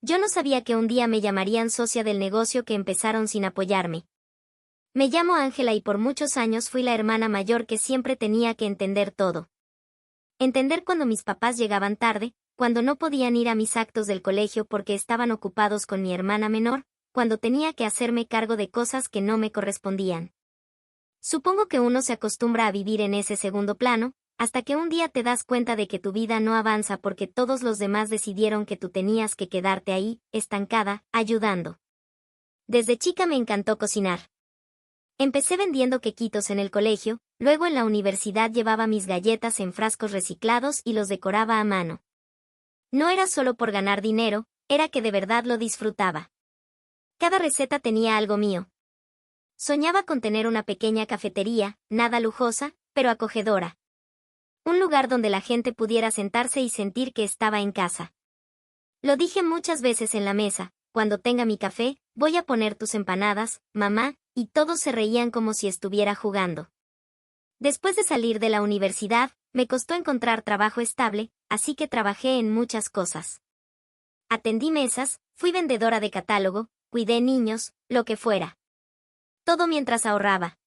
Yo no sabía que un día me llamarían socia del negocio que empezaron sin apoyarme. Me llamo Ángela y por muchos años fui la hermana mayor que siempre tenía que entender todo. Entender cuando mis papás llegaban tarde, cuando no podían ir a mis actos del colegio porque estaban ocupados con mi hermana menor, cuando tenía que hacerme cargo de cosas que no me correspondían. Supongo que uno se acostumbra a vivir en ese segundo plano, hasta que un día te das cuenta de que tu vida no avanza porque todos los demás decidieron que tú tenías que quedarte ahí, estancada, ayudando. Desde chica me encantó cocinar. Empecé vendiendo quequitos en el colegio, luego en la universidad llevaba mis galletas en frascos reciclados y los decoraba a mano. No era solo por ganar dinero, era que de verdad lo disfrutaba. Cada receta tenía algo mío. Soñaba con tener una pequeña cafetería, nada lujosa, pero acogedora. Un lugar donde la gente pudiera sentarse y sentir que estaba en casa. Lo dije muchas veces en la mesa: cuando tenga mi café, voy a poner tus empanadas, mamá, y todos se reían como si estuviera jugando. Después de salir de la universidad, me costó encontrar trabajo estable, así que trabajé en muchas cosas. Atendí mesas, fui vendedora de catálogo, cuidé niños, lo que fuera. Todo mientras ahorraba.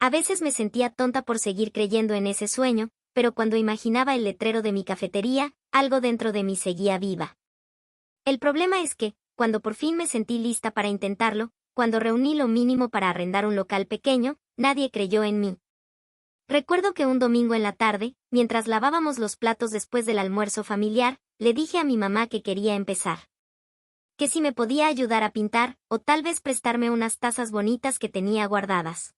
A veces me sentía tonta por seguir creyendo en ese sueño, pero cuando imaginaba el letrero de mi cafetería, algo dentro de mí seguía viva. El problema es que, cuando por fin me sentí lista para intentarlo, cuando reuní lo mínimo para arrendar un local pequeño, nadie creyó en mí. Recuerdo que un domingo en la tarde, mientras lavábamos los platos después del almuerzo familiar, le dije a mi mamá que quería empezar. Que si me podía ayudar a pintar, o tal vez prestarme unas tazas bonitas que tenía guardadas.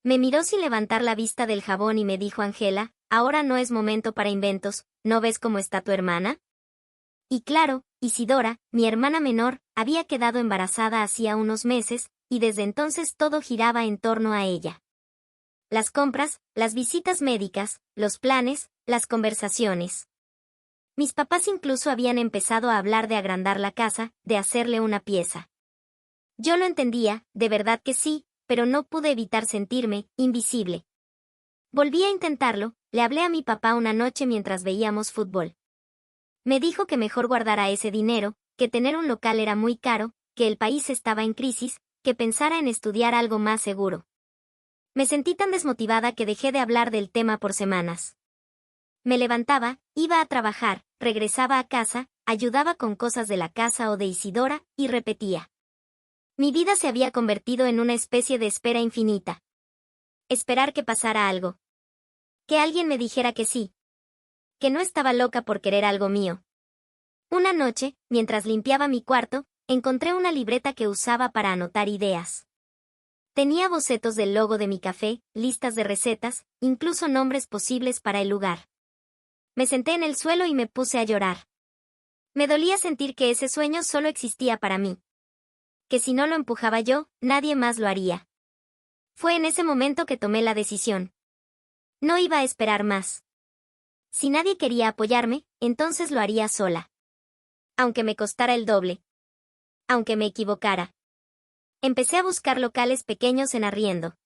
Me miró sin levantar la vista del jabón y me dijo: Ángela, ahora no es momento para inventos, ¿no ves cómo está tu hermana? Y claro, Isidora, mi hermana menor, había quedado embarazada hacía unos meses, y desde entonces todo giraba en torno a ella. Las compras, las visitas médicas, los planes, las conversaciones. Mis papás incluso habían empezado a hablar de agrandar la casa, de hacerle una pieza. Yo lo entendía, de verdad que sí, pero no pude evitar sentirme invisible. Volví a intentarlo, le hablé a mi papá una noche mientras veíamos fútbol. Me dijo que mejor guardara ese dinero, que tener un local era muy caro, que el país estaba en crisis, que pensara en estudiar algo más seguro. Me sentí tan desmotivada que dejé de hablar del tema por semanas. Me levantaba, iba a trabajar, regresaba a casa, ayudaba con cosas de la casa o de Isidora, y repetía. Mi vida se había convertido en una especie de espera infinita. Esperar que pasara algo. Que alguien me dijera que sí. Que no estaba loca por querer algo mío. Una noche, mientras limpiaba mi cuarto, encontré una libreta que usaba para anotar ideas. Tenía bocetos del logo de mi café, listas de recetas, incluso nombres posibles para el lugar. Me senté en el suelo y me puse a llorar. Me dolía sentir que ese sueño solo existía para mí. Que si no lo empujaba yo, nadie más lo haría. Fue en ese momento que tomé la decisión. No iba a esperar más. Si nadie quería apoyarme, entonces lo haría sola. Aunque me costara el doble. Aunque me equivocara. Empecé a buscar locales pequeños en arriendo.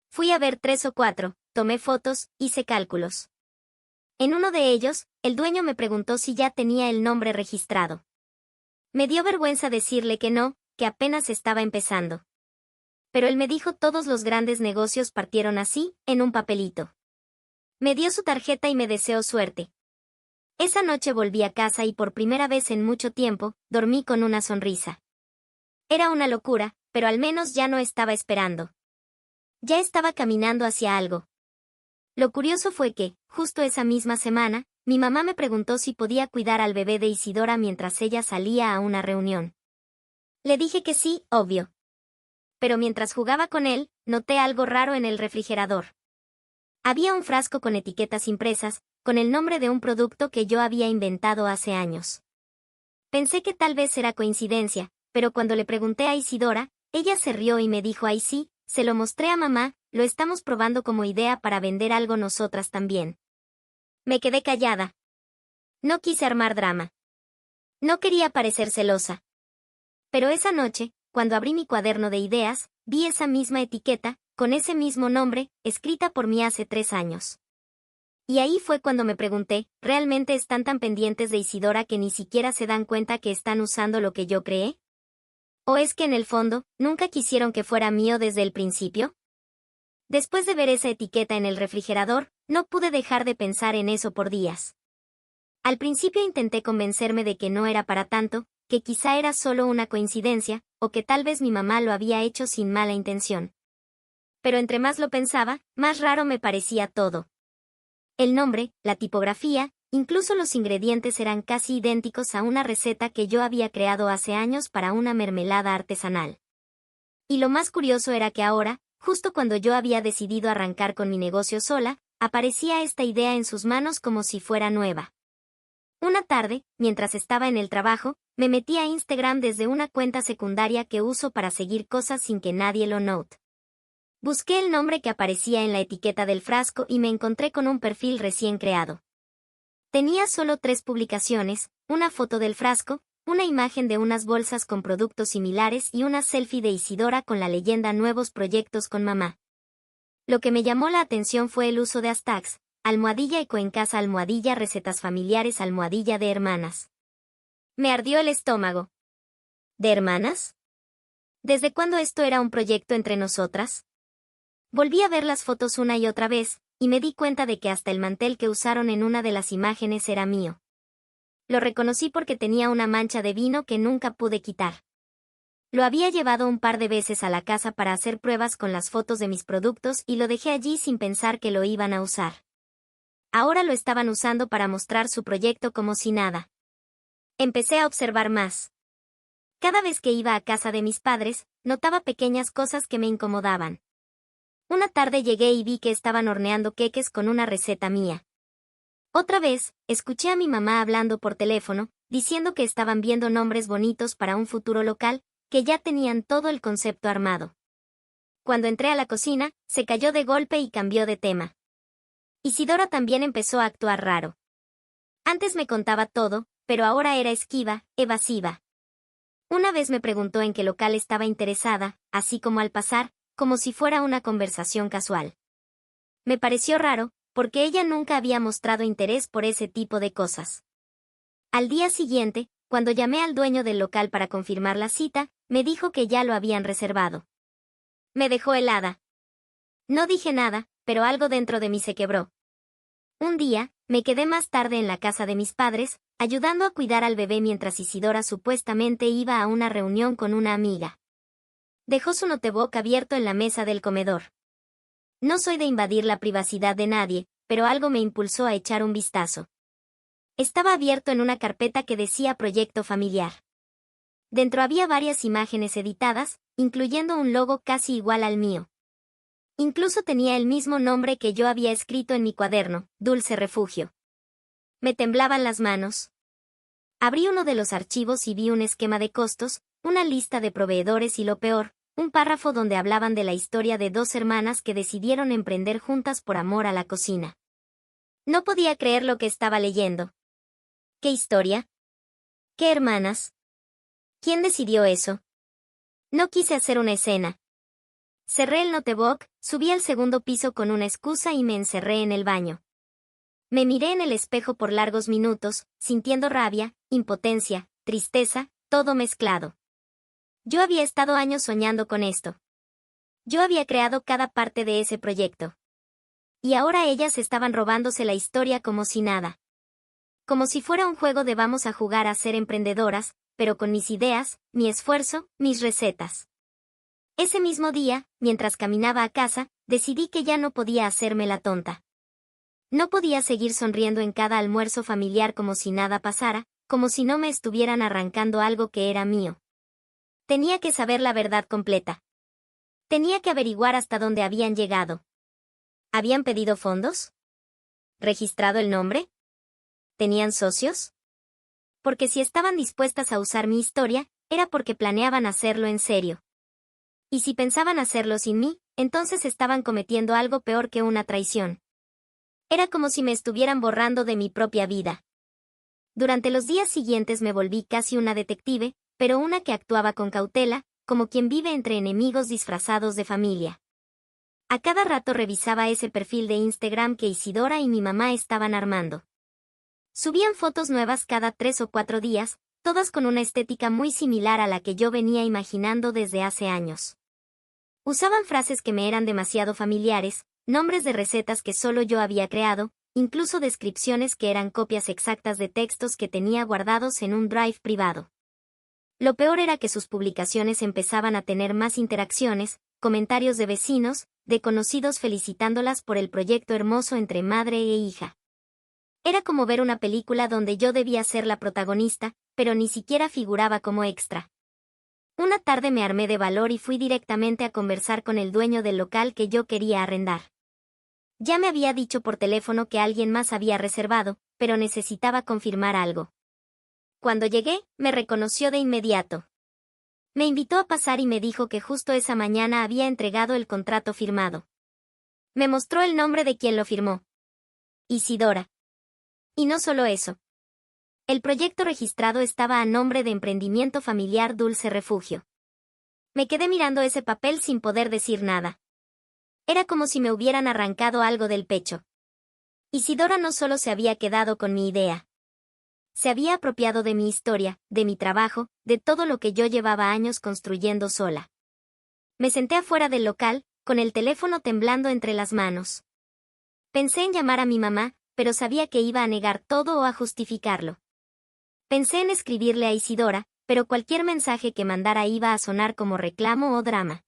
Fui a ver 3 o 4, tomé fotos, hice cálculos. En uno de ellos, el dueño me preguntó si ya tenía el nombre registrado. Me dio vergüenza decirle que no, que apenas estaba empezando. Pero él me dijo: todos los grandes negocios partieron así, en un papelito. Me dio su tarjeta y me deseó suerte. Esa noche volví a casa y por primera vez en mucho tiempo, dormí con una sonrisa. Era una locura, pero al menos ya no estaba esperando. Ya estaba caminando hacia algo. Lo curioso fue que, justo esa misma semana, mi mamá me preguntó si podía cuidar al bebé de Isidora mientras ella salía a una reunión. Le dije que sí, obvio. Pero mientras jugaba con él, noté algo raro en el refrigerador. Había un frasco con etiquetas impresas, con el nombre de un producto que yo había inventado hace años. Pensé que tal vez era coincidencia, pero cuando le pregunté a Isidora, ella se rió y me dijo: ay sí, se lo mostré a mamá, lo estamos probando como idea para vender algo nosotras también. Me quedé callada. No quise armar drama. No quería parecer celosa. Pero esa noche, cuando abrí mi cuaderno de ideas, vi esa misma etiqueta, con ese mismo nombre, escrita por mí hace 3 años. Y ahí fue cuando me pregunté, ¿realmente están tan pendientes de Isidora que ni siquiera se dan cuenta que están usando lo que yo creé? ¿O es que en el fondo, nunca quisieron que fuera mío desde el principio? Después de ver esa etiqueta en el refrigerador, no pude dejar de pensar en eso por días. Al principio intenté convencerme de que no era para tanto, que quizá era solo una coincidencia, o que tal vez mi mamá lo había hecho sin mala intención. Pero entre más lo pensaba, más raro me parecía todo. El nombre, la tipografía, incluso los ingredientes eran casi idénticos a una receta que yo había creado hace años para una mermelada artesanal. Y lo más curioso era que ahora, justo cuando yo había decidido arrancar con mi negocio sola, aparecía esta idea en sus manos como si fuera nueva. Una tarde, mientras estaba en el trabajo, me metí a Instagram desde una cuenta secundaria que uso para seguir cosas sin que nadie lo note. Busqué el nombre que aparecía en la etiqueta del frasco y me encontré con un perfil recién creado. Tenía solo 3 publicaciones, una foto del frasco, una imagen de unas bolsas con productos similares y una selfie de Isidora con la leyenda Nuevos proyectos con mamá. Lo que me llamó la atención fue el uso de hashtags, almohadilla eco en casa, almohadilla recetas familiares, almohadilla de hermanas. Me ardió el estómago. ¿De hermanas? ¿Desde cuándo esto era un proyecto entre nosotras? Volví a ver las fotos una y otra vez, y me di cuenta de que hasta el mantel que usaron en una de las imágenes era mío. Lo reconocí porque tenía una mancha de vino que nunca pude quitar. Lo había llevado un par de veces a la casa para hacer pruebas con las fotos de mis productos y lo dejé allí sin pensar que lo iban a usar. Ahora lo estaban usando para mostrar su proyecto como si nada. Empecé a observar más. Cada vez que iba a casa de mis padres, notaba pequeñas cosas que me incomodaban. Una tarde llegué y vi que estaban horneando queques con una receta mía. Otra vez, escuché a mi mamá hablando por teléfono, diciendo que estaban viendo nombres bonitos para un futuro local, que ya tenían todo el concepto armado. Cuando entré a la cocina, se cayó de golpe y cambió de tema. Isidora también empezó a actuar raro. Antes me contaba todo, pero ahora era esquiva, evasiva. Una vez me preguntó en qué local estaba interesada, así como al pasar, como si fuera una conversación casual. Me pareció raro, porque ella nunca había mostrado interés por ese tipo de cosas. Al día siguiente, cuando llamé al dueño del local para confirmar la cita, me dijo que ya lo habían reservado. Me dejó helada. No dije nada, pero algo dentro de mí se quebró. Un día, me quedé más tarde en la casa de mis padres, ayudando a cuidar al bebé mientras Isidora supuestamente iba a una reunión con una amiga. Dejó su notebook abierto en la mesa del comedor. No soy de invadir la privacidad de nadie, pero algo me impulsó a echar un vistazo. Estaba abierto en una carpeta que decía Proyecto Familiar. Dentro había varias imágenes editadas, incluyendo un logo casi igual al mío. Incluso tenía el mismo nombre que yo había escrito en mi cuaderno, Dulce Refugio. Me temblaban las manos. Abrí uno de los archivos y vi un esquema de costos, una lista de proveedores y lo peor, un párrafo donde hablaban de la historia de 2 hermanas que decidieron emprender juntas por amor a la cocina. No podía creer lo que estaba leyendo. ¿Qué historia? ¿Qué hermanas? ¿Quién decidió eso? No quise hacer una escena. Cerré el notebook, subí al segundo piso con una excusa y me encerré en el baño. Me miré en el espejo por largos minutos, sintiendo rabia, impotencia, tristeza, todo mezclado. Yo había estado años soñando con esto. Yo había creado cada parte de ese proyecto. Y ahora ellas estaban robándose la historia como si nada. Como si fuera un juego de vamos a jugar a ser emprendedoras, pero con mis ideas, mi esfuerzo, mis recetas. Ese mismo día, mientras caminaba a casa, decidí que ya no podía hacerme la tonta. No podía seguir sonriendo en cada almuerzo familiar como si nada pasara, como si no me estuvieran arrancando algo que era mío. Tenía que saber la verdad completa. Tenía que averiguar hasta dónde habían llegado. ¿Habían pedido fondos? ¿Registrado el nombre? ¿Tenían socios? Porque si estaban dispuestas a usar mi historia, era porque planeaban hacerlo en serio. Y si pensaban hacerlo sin mí, entonces estaban cometiendo algo peor que una traición. Era como si me estuvieran borrando de mi propia vida. Durante los días siguientes me volví casi una detective, pero una que actuaba con cautela, como quien vive entre enemigos disfrazados de familia. A cada rato revisaba ese perfil de Instagram que Isidora y mi mamá estaban armando. Subían fotos nuevas cada 3 o 4 días, todas con una estética muy similar a la que yo venía imaginando desde hace años. Usaban frases que me eran demasiado familiares, nombres de recetas que solo yo había creado, incluso descripciones que eran copias exactas de textos que tenía guardados en un drive privado. Lo peor era que sus publicaciones empezaban a tener más interacciones, comentarios de vecinos, de conocidos felicitándolas por el proyecto hermoso entre madre e hija. Era como ver una película donde yo debía ser la protagonista, pero ni siquiera figuraba como extra. Una tarde me armé de valor y fui directamente a conversar con el dueño del local que yo quería arrendar. Ya me había dicho por teléfono que alguien más había reservado, pero necesitaba confirmar algo. Cuando llegué, me reconoció de inmediato. Me invitó a pasar y me dijo que justo esa mañana había entregado el contrato firmado. Me mostró el nombre de quien lo firmó. Isidora. Y no solo eso. El proyecto registrado estaba a nombre de Emprendimiento Familiar Dulce Refugio. Me quedé mirando ese papel sin poder decir nada. Era como si me hubieran arrancado algo del pecho. Isidora no solo se había quedado con mi idea. Se había apropiado de mi historia, de mi trabajo, de todo lo que yo llevaba años construyendo sola. Me senté afuera del local, con el teléfono temblando entre las manos. Pensé en llamar a mi mamá, pero sabía que iba a negar todo o a justificarlo. Pensé en escribirle a Isidora, pero cualquier mensaje que mandara iba a sonar como reclamo o drama.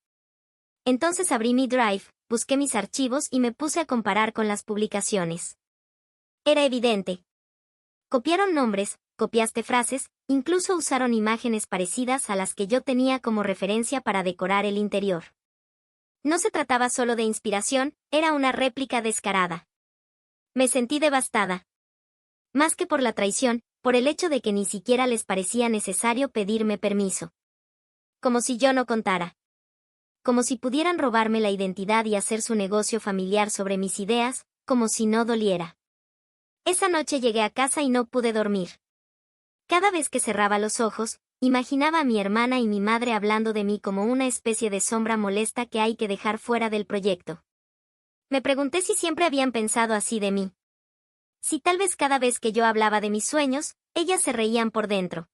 Entonces abrí mi drive, busqué mis archivos y me puse a comparar con las publicaciones. Era evidente. Copiaron nombres, copiaste frases, incluso usaron imágenes parecidas a las que yo tenía como referencia para decorar el interior. No se trataba solo de inspiración, era una réplica descarada. Me sentí devastada. Más que por la traición, por el hecho de que ni siquiera les parecía necesario pedirme permiso. Como si yo no contara. Como si pudieran robarme la identidad y hacer su negocio familiar sobre mis ideas, como si no doliera. Esa noche llegué a casa y no pude dormir. Cada vez que cerraba los ojos, imaginaba a mi hermana y mi madre hablando de mí como una especie de sombra molesta que hay que dejar fuera del proyecto. Me pregunté si siempre habían pensado así de mí. Si tal vez cada vez que yo hablaba de mis sueños, ellas se reían por dentro.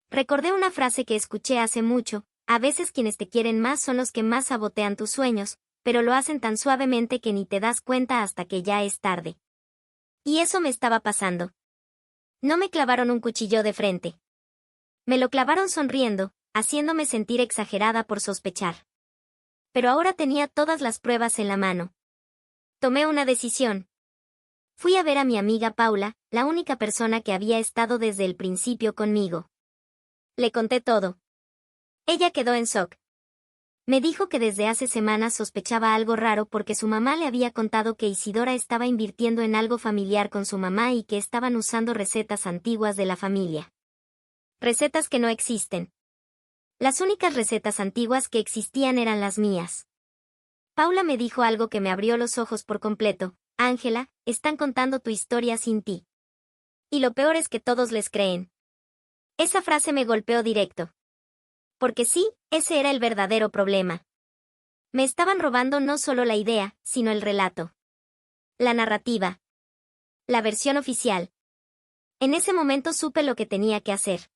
Recordé una frase que escuché hace mucho: a veces quienes te quieren más son los que más sabotean tus sueños, pero lo hacen tan suavemente que ni te das cuenta hasta que ya es tarde. Y eso me estaba pasando. No me clavaron un cuchillo de frente. Me lo clavaron sonriendo, haciéndome sentir exagerada por sospechar. Pero ahora tenía todas las pruebas en la mano. Tomé una decisión. Fui a ver a mi amiga Paula, la única persona que había estado desde el principio conmigo. Le conté todo. Ella quedó en shock. Me dijo que desde hace semanas sospechaba algo raro porque su mamá le había contado que Isidora estaba invirtiendo en algo familiar con su mamá y que estaban usando recetas antiguas de la familia. Recetas que no existen. Las únicas recetas antiguas que existían eran las mías. Paula me dijo algo que me abrió los ojos por completo: Ángela, están contando tu historia sin ti. Y lo peor es que todos les creen. Esa frase me golpeó directo. Porque sí, ese era el verdadero problema. Me estaban robando no solo la idea, sino el relato. La narrativa. La versión oficial. En ese momento supe lo que tenía que hacer.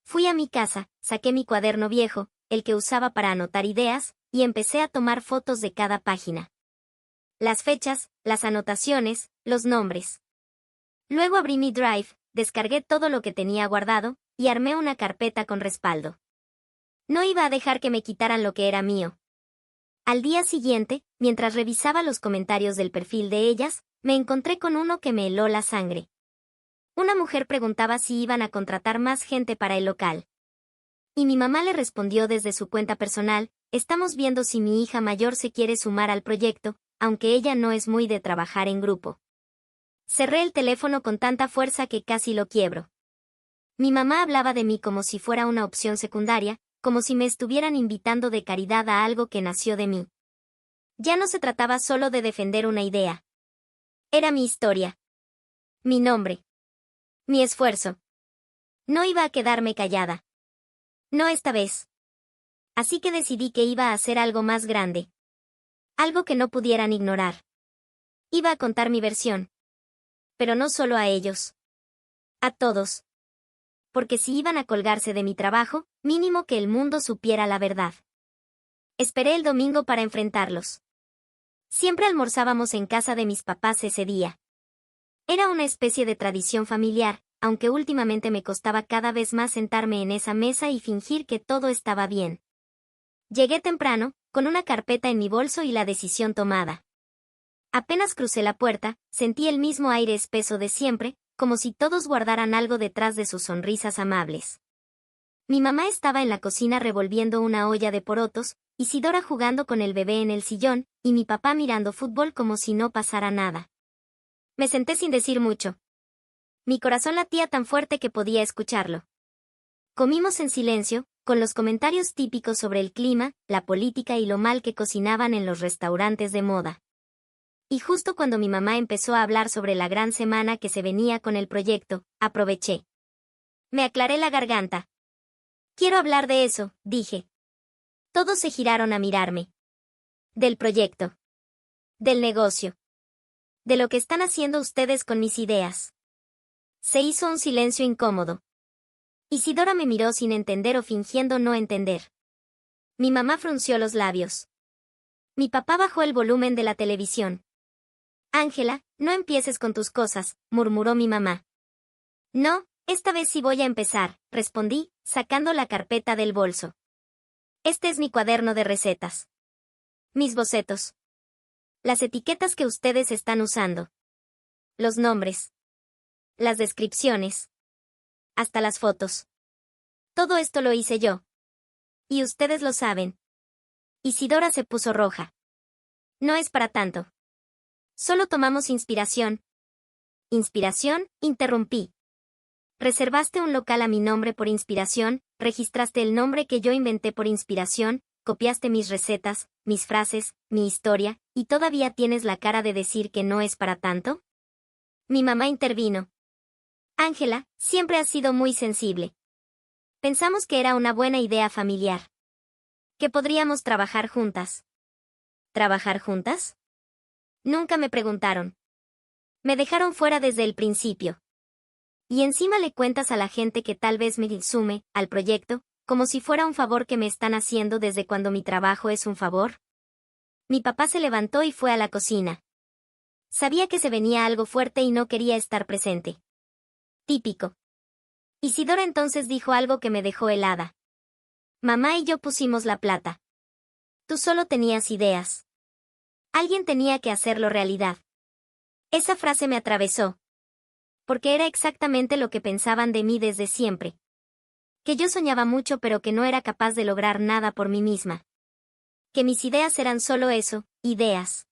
Fui a mi casa, saqué mi cuaderno viejo, el que usaba para anotar ideas, y empecé a tomar fotos de cada página. Las fechas, las anotaciones, los nombres. Luego abrí mi drive, descargué todo lo que tenía guardado, y armé una carpeta con respaldo. No iba a dejar que me quitaran lo que era mío. Al día siguiente, mientras revisaba los comentarios del perfil de ellas, me encontré con uno que me heló la sangre. Una mujer preguntaba si iban a contratar más gente para el local. Y mi mamá le respondió desde su cuenta personal: estamos viendo si mi hija mayor se quiere sumar al proyecto, aunque ella no es muy de trabajar en grupo. Cerré el teléfono con tanta fuerza que casi lo quiebro. Mi mamá hablaba de mí como si fuera una opción secundaria, como si me estuvieran invitando de caridad a algo que nació de mí. Ya no se trataba solo de defender una idea. Era mi historia. Mi nombre. Mi esfuerzo. No iba a quedarme callada. No esta vez. Así que decidí que iba a hacer algo más grande. Algo que no pudieran ignorar. Iba a contar mi versión. Pero no solo a ellos. A todos. Porque si iban a colgarse de mi trabajo, mínimo que el mundo supiera la verdad. Esperé el domingo para enfrentarlos. Siempre almorzábamos en casa de mis papás ese día. Era una especie de tradición familiar, aunque últimamente me costaba cada vez más sentarme en esa mesa y fingir que todo estaba bien. Llegué temprano, con una carpeta en mi bolso y la decisión tomada. Apenas crucé la puerta, sentí el mismo aire espeso de siempre, como si todos guardaran algo detrás de sus sonrisas amables. Mi mamá estaba en la cocina revolviendo una olla de porotos, Isidora jugando con el bebé en el sillón, y mi papá mirando fútbol como si no pasara nada. Me senté sin decir mucho. Mi corazón latía tan fuerte que podía escucharlo. Comimos en silencio, con los comentarios típicos sobre el clima, la política y lo mal que cocinaban en los restaurantes de moda. Y justo cuando mi mamá empezó a hablar sobre la gran semana que se venía con el proyecto, aproveché. Me aclaré la garganta. Quiero hablar de eso, dije. Todos se giraron a mirarme. Del proyecto. Del negocio. De lo que están haciendo ustedes con mis ideas. Se hizo un silencio incómodo. Isidora me miró sin entender o fingiendo no entender. Mi mamá frunció los labios. Mi papá bajó el volumen de la televisión. Ángela, no empieces con tus cosas, murmuró mi mamá. No, esta vez sí voy a empezar, respondí, sacando la carpeta del bolso. Este es mi cuaderno de recetas. Mis bocetos. Las etiquetas que ustedes están usando. Los nombres. Las descripciones. Hasta las fotos. Todo esto lo hice yo. Y ustedes lo saben. Isidora se puso roja. No es para tanto. Solo tomamos inspiración. ¿Inspiración? Interrumpí. Reservaste un local a mi nombre por inspiración, registraste el nombre que yo inventé por inspiración, copiaste mis recetas, mis frases, mi historia, y todavía tienes la cara de decir que no es para tanto. Mi mamá intervino. Ángela, siempre has sido muy sensible. Pensamos que era una buena idea familiar. Que podríamos trabajar juntas. ¿Trabajar juntas? Nunca me preguntaron. Me dejaron fuera desde el principio. Y encima le cuentas a la gente que tal vez me sume al proyecto, como si fuera un favor que me están haciendo desde cuando mi trabajo es un favor. Mi papá se levantó y fue a la cocina. Sabía que se venía algo fuerte y no quería estar presente. Típico. Isidora entonces dijo algo que me dejó helada. Mamá y yo pusimos la plata. Tú solo tenías ideas. Alguien tenía que hacerlo realidad. Esa frase me atravesó. Porque era exactamente lo que pensaban de mí desde siempre. Que yo soñaba mucho pero que no era capaz de lograr nada por mí misma. Que mis ideas eran solo eso, ideas.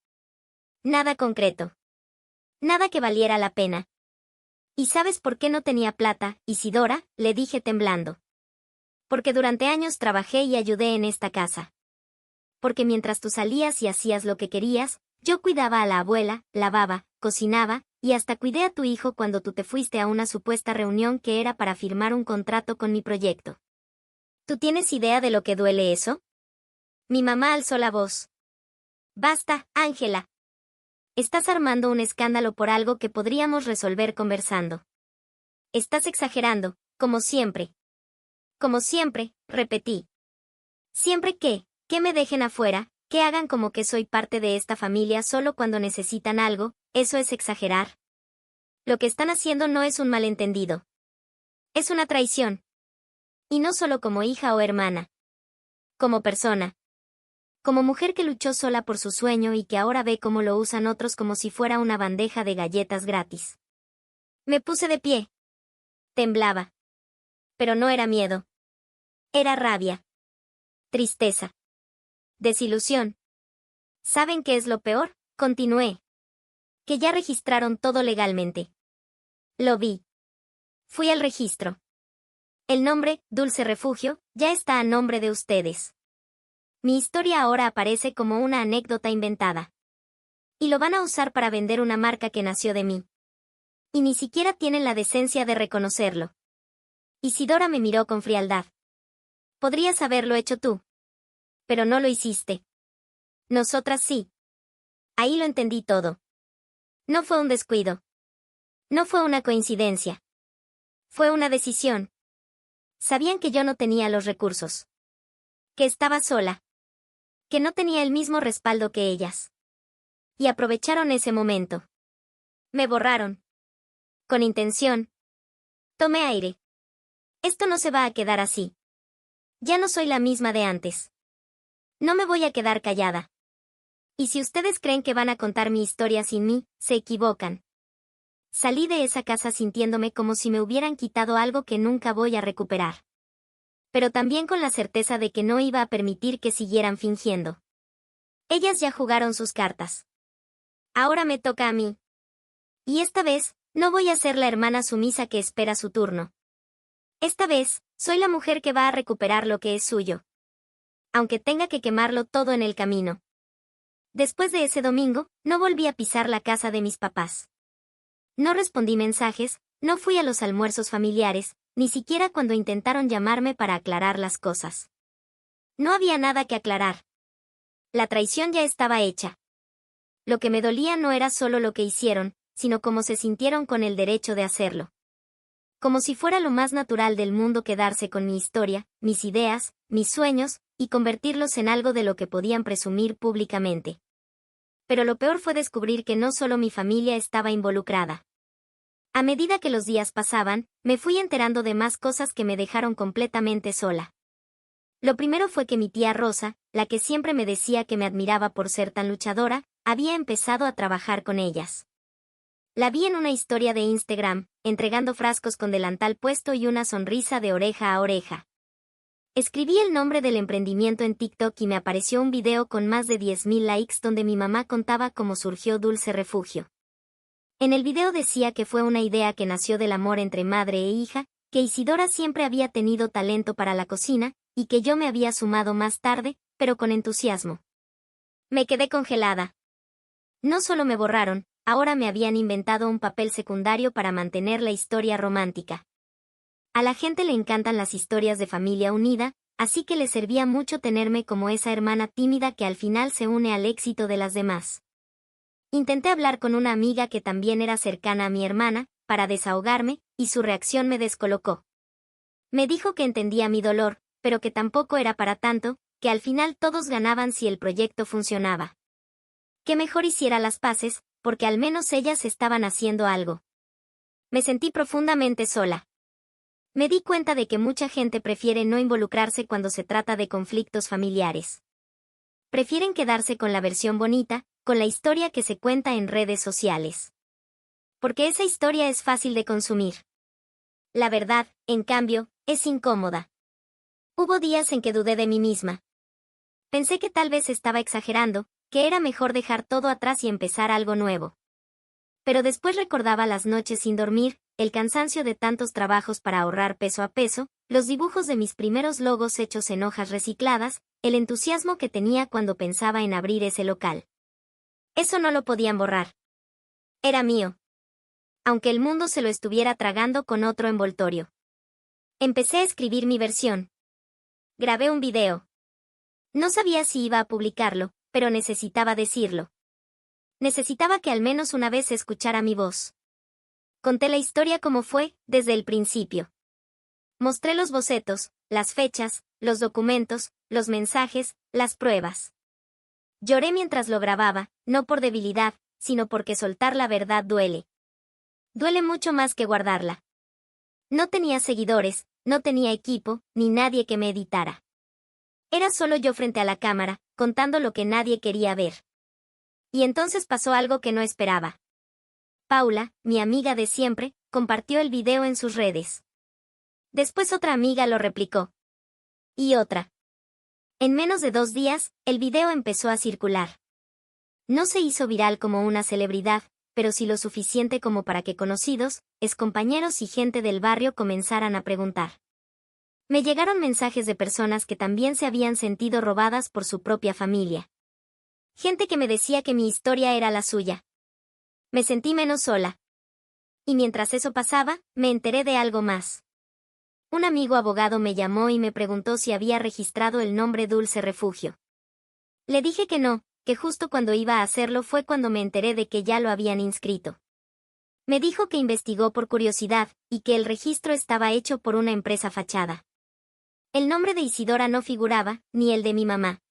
Nada concreto. Nada que valiera la pena. ¿Y sabes por qué no tenía plata, Isidora?, le dije temblando. Porque durante años trabajé y ayudé en esta casa. Porque mientras tú salías y hacías lo que querías, yo cuidaba a la abuela, lavaba, cocinaba, y hasta cuidé a tu hijo cuando tú te fuiste a una supuesta reunión que era para firmar un contrato con mi proyecto. ¿Tú tienes idea de lo que duele eso? Mi mamá alzó la voz. Basta, Ángela. Estás armando un escándalo por algo que podríamos resolver conversando. Estás exagerando, como siempre. Como siempre, repetí. Siempre que me dejen afuera, que hagan como que soy parte de esta familia solo cuando necesitan algo, eso es exagerar. Lo que están haciendo no es un malentendido. Es una traición. Y no solo como hija o hermana. Como persona. Como mujer que luchó sola por su sueño y que ahora ve cómo lo usan otros como si fuera una bandeja de galletas gratis. Me puse de pie. Temblaba. Pero no era miedo. Era rabia. Tristeza. Desilusión. ¿Saben qué es lo peor? Continué. Que ya registraron todo legalmente. Lo vi. Fui al registro. El nombre, Dulce Refugio, ya está a nombre de ustedes. Mi historia ahora aparece como una anécdota inventada. Y lo van a usar para vender una marca que nació de mí. Y ni siquiera tienen la decencia de reconocerlo. Isidora me miró con frialdad. Podrías haberlo hecho tú. Pero no lo hiciste. Nosotras sí. Ahí lo entendí todo. No fue un descuido. No fue una coincidencia. Fue una decisión. Sabían que yo no tenía los recursos. Que estaba sola. Que no tenía el mismo respaldo que ellas. Y aprovecharon ese momento. Me borraron. Con intención. Tomé aire. Esto no se va a quedar así. Ya no soy la misma de antes. No me voy a quedar callada. Y si ustedes creen que van a contar mi historia sin mí, se equivocan. Salí de esa casa sintiéndome como si me hubieran quitado algo que nunca voy a recuperar. Pero también con la certeza de que no iba a permitir que siguieran fingiendo. Ellas ya jugaron sus cartas. Ahora me toca a mí. Y esta vez, no voy a ser la hermana sumisa que espera su turno. Esta vez, soy la mujer que va a recuperar lo que es suyo. Aunque tenga que quemarlo todo en el camino. Después de ese domingo, no volví a pisar la casa de mis papás. No respondí mensajes, no fui a los almuerzos familiares, ni siquiera cuando intentaron llamarme para aclarar las cosas. No había nada que aclarar. La traición ya estaba hecha. Lo que me dolía no era solo lo que hicieron, sino cómo se sintieron con el derecho de hacerlo. Como si fuera lo más natural del mundo quedarse con mi historia, mis ideas, mis sueños, y convertirlos en algo de lo que podían presumir públicamente. Pero lo peor fue descubrir que no solo mi familia estaba involucrada. A medida que los días pasaban, me fui enterando de más cosas que me dejaron completamente sola. Lo primero fue que mi tía Rosa, la que siempre me decía que me admiraba por ser tan luchadora, había empezado a trabajar con ellas. La vi en una historia de Instagram, entregando frascos con delantal puesto y una sonrisa de oreja a oreja. Escribí el nombre del emprendimiento en TikTok y me apareció un video con más de 10.000 likes donde mi mamá contaba cómo surgió Dulce Refugio. En el video decía que fue una idea que nació del amor entre madre e hija, que Isidora siempre había tenido talento para la cocina, y que yo me había sumado más tarde, pero con entusiasmo. Me quedé congelada. No solo me borraron, ahora me habían inventado un papel secundario para mantener la historia romántica. A la gente le encantan las historias de familia unida, así que le servía mucho tenerme como esa hermana tímida que al final se une al éxito de las demás. Intenté hablar con una amiga que también era cercana a mi hermana, para desahogarme, y su reacción me descolocó. Me dijo que entendía mi dolor, pero que tampoco era para tanto, que al final todos ganaban si el proyecto funcionaba. Que mejor hiciera las paces, porque al menos ellas estaban haciendo algo. Me sentí profundamente sola. Me di cuenta de que mucha gente prefiere no involucrarse cuando se trata de conflictos familiares. Prefieren quedarse con la versión bonita, con la historia que se cuenta en redes sociales. Porque esa historia es fácil de consumir. La verdad, en cambio, es incómoda. Hubo días en que dudé de mí misma. Pensé que tal vez estaba exagerando, que era mejor dejar todo atrás y empezar algo nuevo. Pero después recordaba las noches sin dormir, el cansancio de tantos trabajos para ahorrar peso a peso, los dibujos de mis primeros logos hechos en hojas recicladas, el entusiasmo que tenía cuando pensaba en abrir ese local. Eso no lo podían borrar. Era mío. Aunque el mundo se lo estuviera tragando con otro envoltorio. Empecé a escribir mi versión. Grabé un video. No sabía si iba a publicarlo, pero necesitaba decirlo. Necesitaba que al menos una vez se escuchara mi voz. Conté la historia como fue, desde el principio. Mostré los bocetos, las fechas, los documentos, los mensajes, las pruebas. Lloré mientras lo grababa, no por debilidad, sino porque soltar la verdad duele. Duele mucho más que guardarla. No tenía seguidores, no tenía equipo, ni nadie que me editara. Era solo yo frente a la cámara, contando lo que nadie quería ver. Y entonces pasó algo que no esperaba. Paula, mi amiga de siempre, compartió el video en sus redes. Después otra amiga lo replicó. Y otra. En menos de 2 días, el video empezó a circular. No se hizo viral como una celebridad, pero sí lo suficiente como para que conocidos, excompañeros y gente del barrio comenzaran a preguntar. Me llegaron mensajes de personas que también se habían sentido robadas por su propia familia. Gente que me decía que mi historia era la suya. Me sentí menos sola. Y mientras eso pasaba, me enteré de algo más. Un amigo abogado me llamó y me preguntó si había registrado el nombre Dulce Refugio. Le dije que que justo cuando iba a hacerlo fue cuando me enteré de que ya lo habían inscrito. Me dijo que investigó por curiosidad, y que el registro estaba hecho por una empresa fachada. El nombre de Isidora no figuraba, ni el de mi mamá.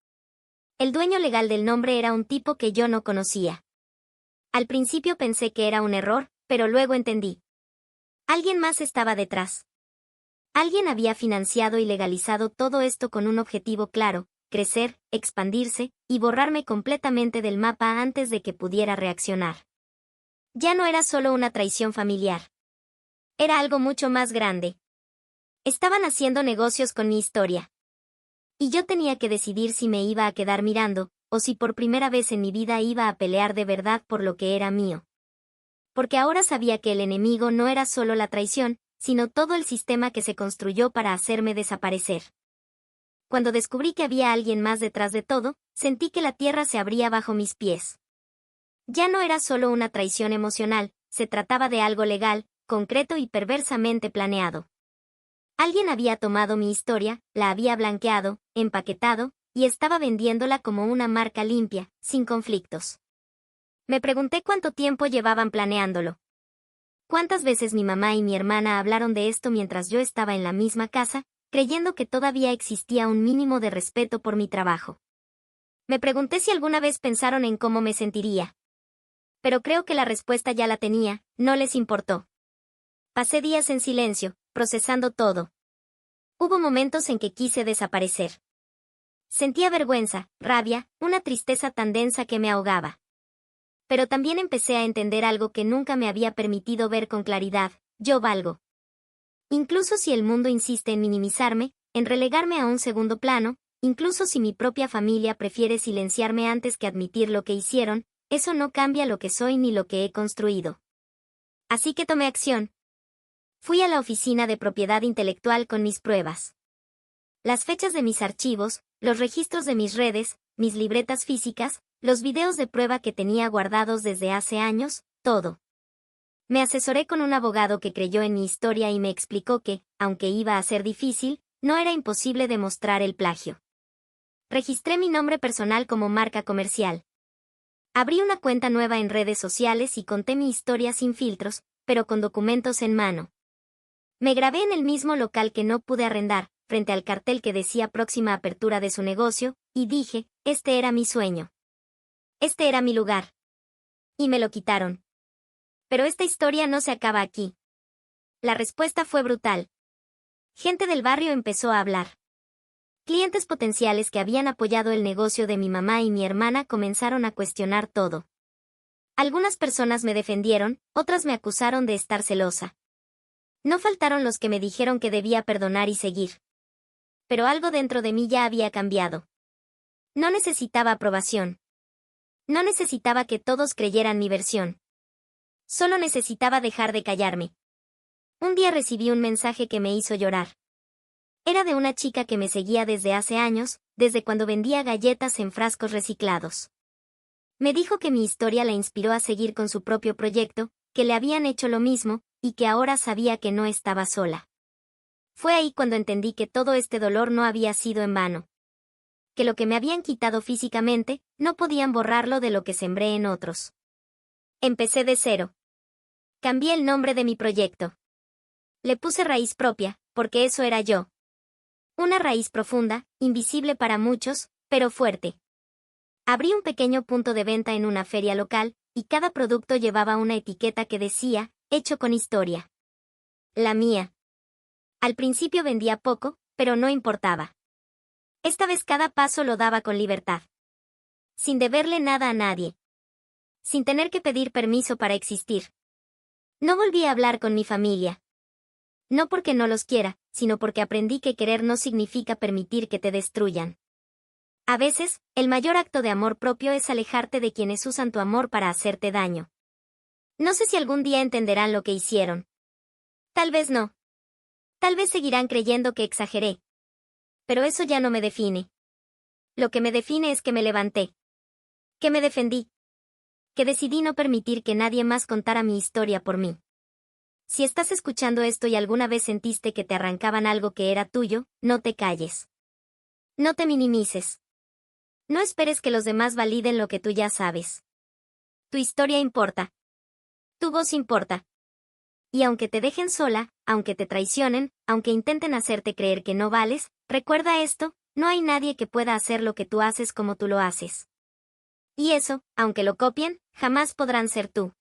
El dueño legal del nombre era un tipo que yo no conocía. Al principio pensé que era un error, pero luego entendí. Alguien más estaba detrás. Alguien había financiado y legalizado todo esto con un objetivo claro: crecer, expandirse, y borrarme completamente del mapa antes de que pudiera reaccionar. Ya no era solo una traición familiar. Era algo mucho más grande. Estaban haciendo negocios con mi historia. Y yo tenía que decidir si me iba a quedar mirando, o si por primera vez en mi vida iba a pelear de verdad por lo que era mío. Porque ahora sabía que el enemigo no era solo la traición, sino todo el sistema que se construyó para hacerme desaparecer. Cuando descubrí que había alguien más detrás de todo, sentí que la tierra se abría bajo mis pies. Ya no era solo una traición emocional, se trataba de algo legal, concreto y perversamente planeado. Alguien había tomado mi historia, la había blanqueado, empaquetado, y estaba vendiéndola como una marca limpia, sin conflictos. Me pregunté cuánto tiempo llevaban planeándolo. ¿Cuántas veces mi mamá y mi hermana hablaron de esto mientras yo estaba en la misma casa, creyendo que todavía existía un mínimo de respeto por mi trabajo? Me pregunté si alguna vez pensaron en cómo me sentiría. Pero creo que la respuesta ya la tenía, no les importó. Pasé días en silencio, procesando todo. Hubo momentos en que quise desaparecer. Sentía vergüenza, rabia, una tristeza tan densa que me ahogaba. Pero también empecé a entender algo que nunca me había permitido ver con claridad: yo valgo. Incluso si el mundo insiste en minimizarme, en relegarme a un segundo plano, incluso si mi propia familia prefiere silenciarme antes que admitir lo que hicieron, eso no cambia lo que soy ni lo que he construido. Así que tomé acción. Fui a la oficina de propiedad intelectual con mis pruebas. Las fechas de mis archivos, los registros de mis redes, mis libretas físicas, los videos de prueba que tenía guardados desde hace años, todo. Me asesoré con un abogado que creyó en mi historia y me explicó que, aunque iba a ser difícil, no era imposible demostrar el plagio. Registré mi nombre personal como marca comercial. Abrí una cuenta nueva en redes sociales y conté mi historia sin filtros, pero con documentos en mano. Me grabé en el mismo local que no pude arrendar, frente al cartel que decía próxima apertura de su negocio, y dije: este era mi sueño. Este era mi lugar. Y me lo quitaron. Pero esta historia no se acaba aquí. La respuesta fue brutal. Gente del barrio empezó a hablar. Clientes potenciales que habían apoyado el negocio de mi mamá y mi hermana comenzaron a cuestionar todo. Algunas personas me defendieron, otras me acusaron de estar celosa. No faltaron los que me dijeron que debía perdonar y seguir. Pero algo dentro de mí ya había cambiado. No necesitaba aprobación. No necesitaba que todos creyeran mi versión. Solo necesitaba dejar de callarme. Un día recibí un mensaje que me hizo llorar. Era de una chica que me seguía desde hace años, desde cuando vendía galletas en frascos reciclados. Me dijo que mi historia la inspiró a seguir con su propio proyecto, que le habían hecho lo mismo, y que ahora sabía que no estaba sola. Fue ahí cuando entendí que todo este dolor no había sido en vano. Que lo que me habían quitado físicamente, no podían borrarlo de lo que sembré en otros. Empecé de cero. Cambié el nombre de mi proyecto. Le puse Raíz Propia, porque eso era yo. Una raíz profunda, invisible para muchos, pero fuerte. Abrí un pequeño punto de venta en una feria local, y cada producto llevaba una etiqueta que decía: hecho con historia. La mía. Al principio vendía poco, pero no importaba. Esta vez cada paso lo daba con libertad. Sin deberle nada a nadie. Sin tener que pedir permiso para existir. No volví a hablar con mi familia. No porque no los quiera, sino porque aprendí que querer no significa permitir que te destruyan. A veces, el mayor acto de amor propio es alejarte de quienes usan tu amor para hacerte daño. No sé si algún día entenderán lo que hicieron. Tal vez no. Tal vez seguirán creyendo que exageré. Pero eso ya no me define. Lo que me define es que me levanté. Que me defendí. Que decidí no permitir que nadie más contara mi historia por mí. Si estás escuchando esto y alguna vez sentiste que te arrancaban algo que era tuyo, no te calles. No te minimices. No esperes que los demás validen lo que tú ya sabes. Tu historia importa. Tu voz importa. Y aunque te dejen sola, aunque te traicionen, aunque intenten hacerte creer que no vales, recuerda esto, no hay nadie que pueda hacer lo que tú haces como tú lo haces. Y eso, aunque lo copien, jamás podrán ser tú.